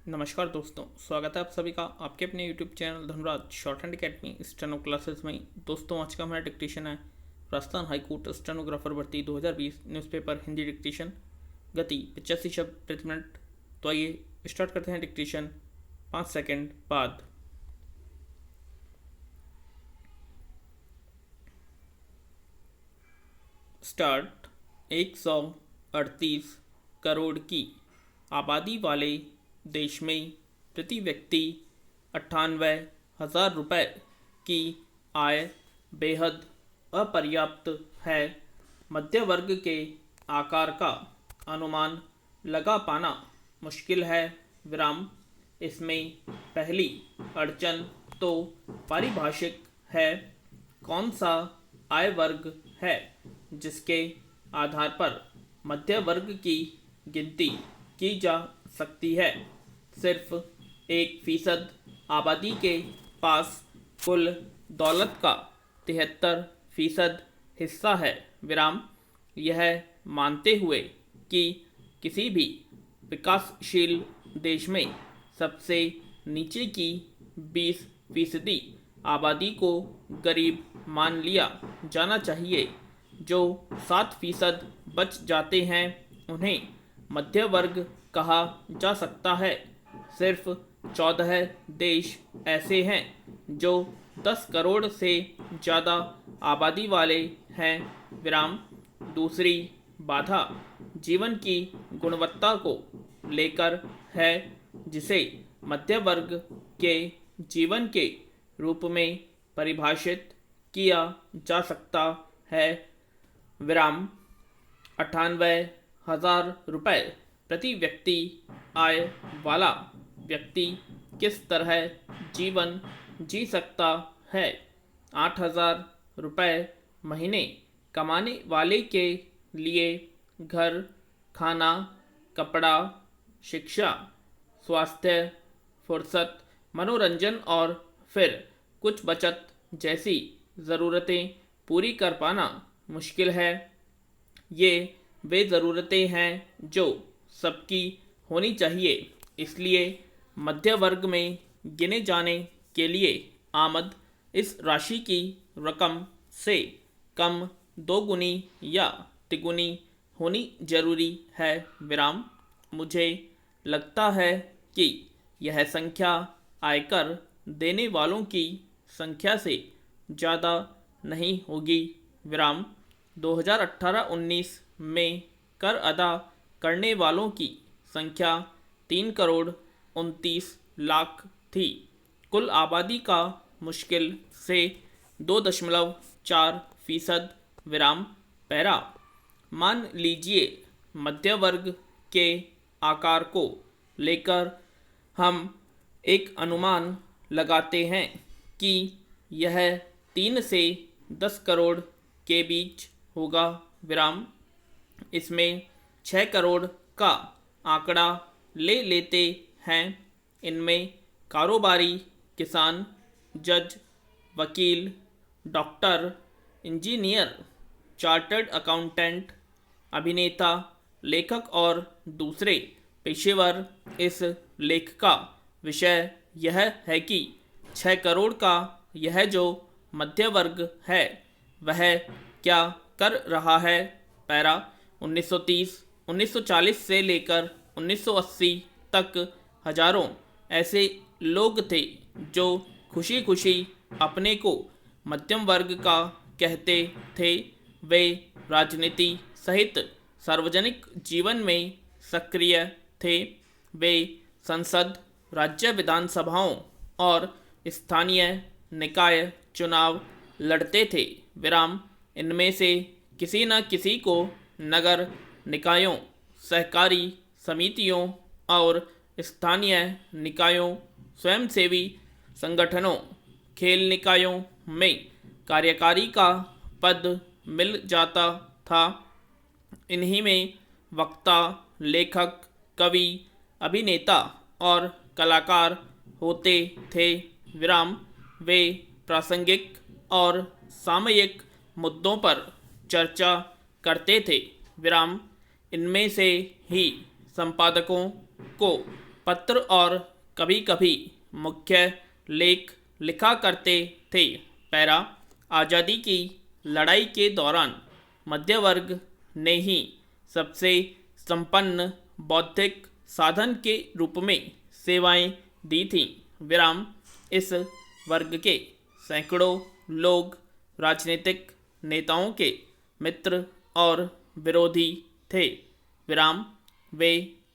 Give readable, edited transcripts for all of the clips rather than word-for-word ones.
नमस्कार दोस्तों, स्वागत है आप सभी का आपके अपने YouTube channel Dhanuraj short hand academy steno classes में। दोस्तों, आज का हमारा डिक्टेशन है राजस्थान हाईकोर्ट स्टेनोग्राफर भर्ती 2020 न्यूज़पेपर हिंदी डिक्टेशन। गति 85 शब्द प्रति मिनट। तो आइए स्टार्ट करते हैं डिक्टेशन 5 सेकंड बाद। स्टार्ट। 138 करोड़ की आबादी वाले देश में प्रति व्यक्ति 98,000 रुपये की आय बेहद अपर्याप्त है। मध्य वर्ग के आकार का अनुमान लगा पाना मुश्किल है। विराम। इसमें पहली अड़चन तो पारिभाषिक है। कौन सा आय वर्ग है जिसके आधार पर मध्य वर्ग की गिनती की जा सकती है? सिर्फ 1% आबादी के पास कुल दौलत का 73% हिस्सा है। विराम। यह मानते हुए कि किसी भी विकासशील देश में सबसे नीचे की 20% आबादी को गरीब मान लिया जाना चाहिए। जो 7% बच जाते हैं उन्हें मध्य वर्ग कहा जा सकता है। सिर्फ 14 देश ऐसे हैं जो 10 करोड़ से ज़्यादा आबादी वाले हैं। विराम। दूसरी बाधा जीवन की गुणवत्ता को लेकर है, जिसे मध्य वर्ग के जीवन के रूप में परिभाषित किया जा सकता है। विराम। 98,000 रुपये प्रति व्यक्ति आय वाला व्यक्ति किस तरह जीवन जी सकता है? 8,000 रुपये महीने कमाने वाले के लिए घर, खाना, कपड़ा, शिक्षा, स्वास्थ्य, फुर्सत, मनोरंजन और फिर कुछ बचत जैसी ज़रूरतें पूरी कर पाना मुश्किल है। ये वे ज़रूरतें हैं जो सबकी होनी चाहिए। इसलिए मध्य वर्ग में गिने जाने के लिए आमद इस राशि की रकम से कम 2 गुनी या तिगुनी होनी जरूरी है। विराम। मुझे लगता है कि यह संख्या आयकर देने वालों की संख्या से ज़्यादा नहीं होगी। विराम। 2018-19 में कर अदा करने वालों की संख्या 3 करोड़ 29 लाख थी। कुल आबादी का मुश्किल से 2.4%। विराम। पैरा। मान लीजिए मध्य वर्ग के आकार को लेकर हम एक अनुमान लगाते हैं कि यह 3 से 10 करोड़ के बीच होगा। विराम। इसमें 6 करोड़ का आंकड़ा ले लेते हैं। इनमें कारोबारी, किसान, जज, वकील, डॉक्टर, इंजीनियर, चार्टर्ड अकाउंटेंट, अभिनेता, लेखक और दूसरे पेशेवर। इस लेख का विषय यह है कि 6 करोड़ का यह जो मध्य वर्ग है वह क्या कर रहा है। पैरा। 1930 1940 से लेकर 1980 तक हजारों ऐसे लोग थे जो खुशी खुशी अपने को मध्यम वर्ग का कहते थे। वे राजनीति सहित सार्वजनिक जीवन में सक्रिय थे। वे संसद, राज्य विधानसभाओं और स्थानीय निकाय चुनाव लड़ते थे। विराम। इनमें से किसी न किसी को नगर निकायों, सहकारी समितियों और स्थानीय निकायों, स्वयंसेवी संगठनों, खेल निकायों में कार्यकारी का पद मिल जाता था। इन्हीं में वक्ता, लेखक, कवि, अभिनेता और कलाकार होते थे। विराम। वे प्रासंगिक और सामयिक मुद्दों पर चर्चा करते थे। विराम। इनमें से ही संपादकों को पत्र और कभी कभी मुख्य लेख लिखा करते थे। पैरा आज़ादी की लड़ाई के दौरान मध्य वर्ग ने ही सबसे संपन्न बौद्धिक साधन के रूप में सेवाएं दी थीं। विराम इस वर्ग के सैकड़ों लोग राजनीतिक नेताओं के मित्र और विरोधी थे। विराम वे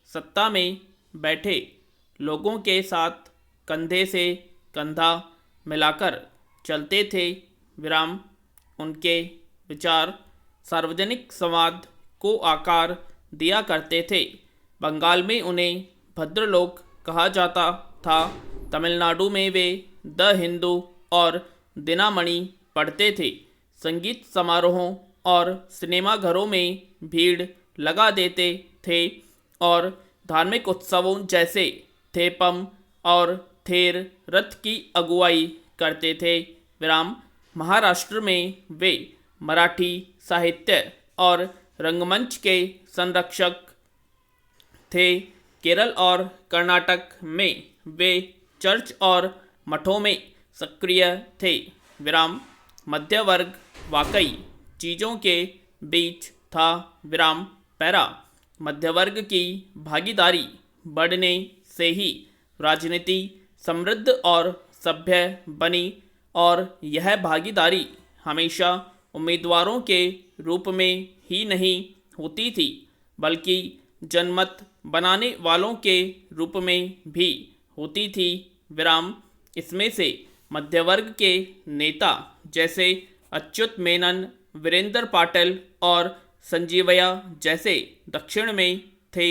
सत्ता में बैठे लोगों के साथ कंधे से कंधा मिलाकर चलते थे। विराम उनके विचार सार्वजनिक संवाद को आकार दिया करते थे। बंगाल में उन्हें भद्रलोक कहा जाता था। तमिलनाडु में वे द हिंदू और दिनामणि पढ़ते थे। संगीत समारोहों और सिनेमाघरों में भीड़ लगा देते थे और धार्मिक उत्सवों जैसे थेपम और थेर रथ की अगुवाई करते थे। विराम महाराष्ट्र में वे मराठी साहित्य और रंगमंच के संरक्षक थे। केरल और कर्नाटक में वे चर्च और मठों में सक्रिय थे। विराम मध्य वर्ग वाकई चीज़ों के बीच था। विराम पैरा मध्य वर्ग की भागीदारी बढ़ने से ही राजनीति समृद्ध और सभ्य बनी और यह भागीदारी हमेशा उम्मीदवारों के रूप में ही नहीं होती थी बल्कि जनमत बनाने वालों के रूप में भी होती थी। विराम इसमें से मध्य वर्ग के नेता जैसे अच्युत मेनन, वीरेंद्र पाटिल और संजीवया जैसे दक्षिण में थे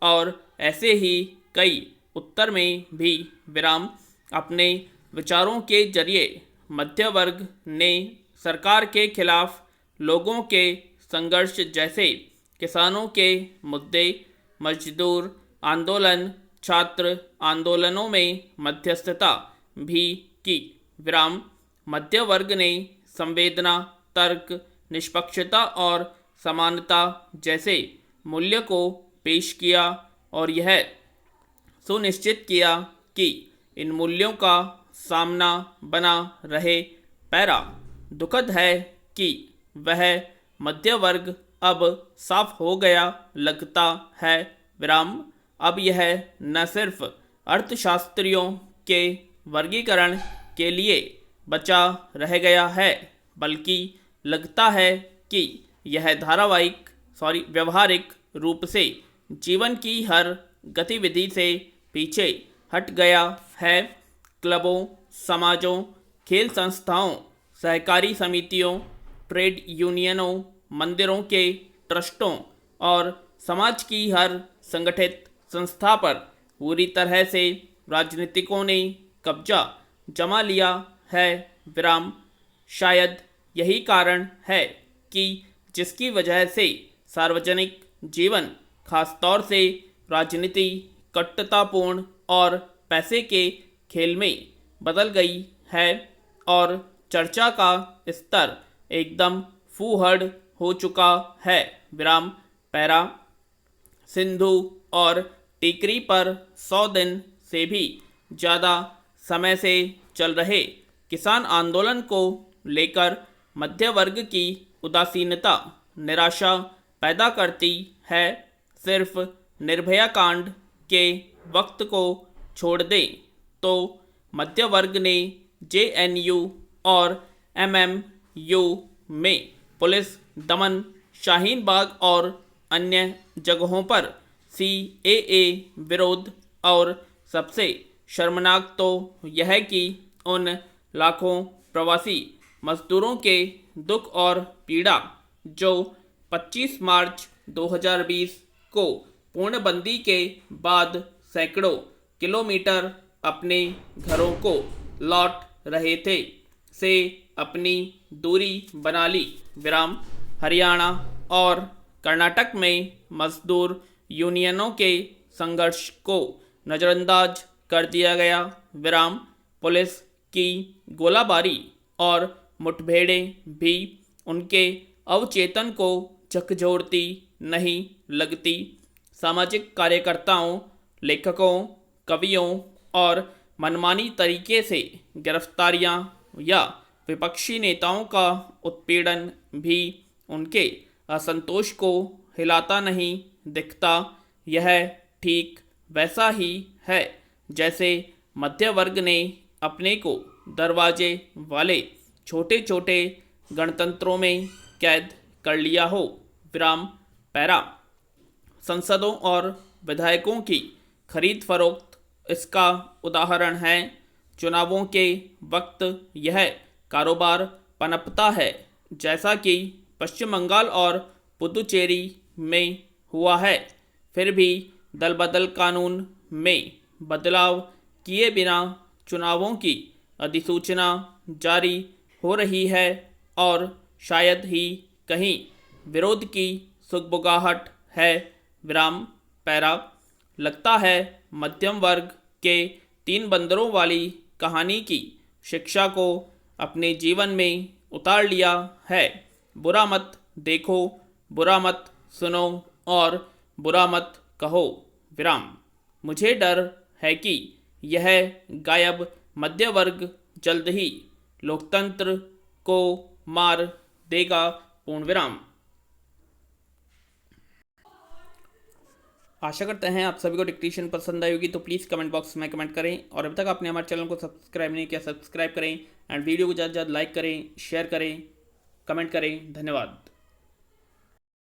और ऐसे ही कई उत्तर में भी। विराम अपने विचारों के जरिए मध्य वर्ग ने सरकार के खिलाफ लोगों के संघर्ष जैसे किसानों के मुद्दे, मजदूर आंदोलन, छात्र आंदोलनों में मध्यस्थता भी की। विराम मध्य वर्ग ने संवेदना, तर्क, निष्पक्षता और समानता जैसे मूल्य को पेश किया और यह सुनिश्चित किया कि इन मूल्यों का सामना बना रहे। पैरा दुखद है कि वह मध्य वर्ग अब साफ हो गया लगता है। विराम अब यह न सिर्फ अर्थशास्त्रियों के वर्गीकरण के लिए बचा रह गया है बल्कि लगता है कि यह व्यवहारिक रूप से जीवन की हर गतिविधि से पीछे हट गया है। क्लबों, समाजों, खेल संस्थाओं, सहकारी समितियों, ट्रेड यूनियनों, मंदिरों के ट्रस्टों और समाज की हर संगठित संस्था पर पूरी तरह से राजनीतिकों ने कब्जा जमा लिया है। विराम शायद यही कारण है कि जिसकी वजह से सार्वजनिक जीवन, खासतौर से राजनीति, कट्टरतापूर्ण और पैसे के खेल में बदल गई है और चर्चा का स्तर एकदम फूहड़ हो चुका है। विराम पैरा सिंधु और टीकरी पर 100 दिन से भी ज़्यादा समय से चल रहे किसान आंदोलन को लेकर मध्य वर्ग की उदासीनता निराशा पैदा करती है। सिर्फ निर्भया कांड के वक्त को छोड़ दें तो मध्य वर्ग ने JNU और MMU में पुलिस दमन, शाहीन बाग और अन्य जगहों पर CAA विरोध और सबसे शर्मनाक तो यह कि उन लाखों प्रवासी मजदूरों के दुख और पीड़ा जो 25 मार्च 2020 को पूर्णबंदी के बाद सैकड़ों किलोमीटर अपने घरों को लौट रहे थे से अपनी दूरी बना ली। विराम हरियाणा और कर्नाटक में मजदूर यूनियनों के संघर्ष को नज़रअंदाज कर दिया गया। विराम पुलिस की गोलाबारी और मुठभेड़ें भी उनके अवचेतन को झकझोरती नहीं लगती। सामाजिक कार्यकर्ताओं, लेखकों, कवियों और मनमानी तरीके से गिरफ्तारियां या विपक्षी नेताओं का उत्पीड़न भी उनके असंतोष को हिलाता नहीं दिखता। यह ठीक वैसा ही है जैसे मध्य वर्ग ने अपने को दरवाजे वाले छोटे छोटे गणतंत्रों में कैद कर लिया हो। विराम पैरा। संसदों और विधायकों की खरीद फरोख्त इसका उदाहरण है। चुनावों के वक्त यह कारोबार पनपता है, जैसा कि पश्चिम बंगाल और पुदुचेरी में हुआ है। फिर भी दल बदल कानून में बदलाव किए बिना चुनावों की अधिसूचना जारी हो रही है और शायद ही कहीं विरोध की सुगबुगाहट है। विराम पैरा। लगता है मध्यम वर्ग के 3 बंदरों वाली कहानी की शिक्षा को अपने जीवन में उतार लिया है। बुरा मत देखो, बुरा मत सुनो और बुरा मत कहो। विराम। मुझे डर है कि यह गायब मध्य वर्ग जल्द ही लोकतंत्र को मार देगा। पूर्ण विराम। आशा करते हैं आप सभी को डिक्टेशन पसंद आई होगी, तो प्लीज़ कमेंट बॉक्स में कमेंट करें और अभी तक आपने हमारे चैनल को सब्सक्राइब नहीं किया सब्सक्राइब करें एंड वीडियो को ज़्यादा से ज़्यादा लाइक करें, शेयर करें, कमेंट करें। धन्यवाद।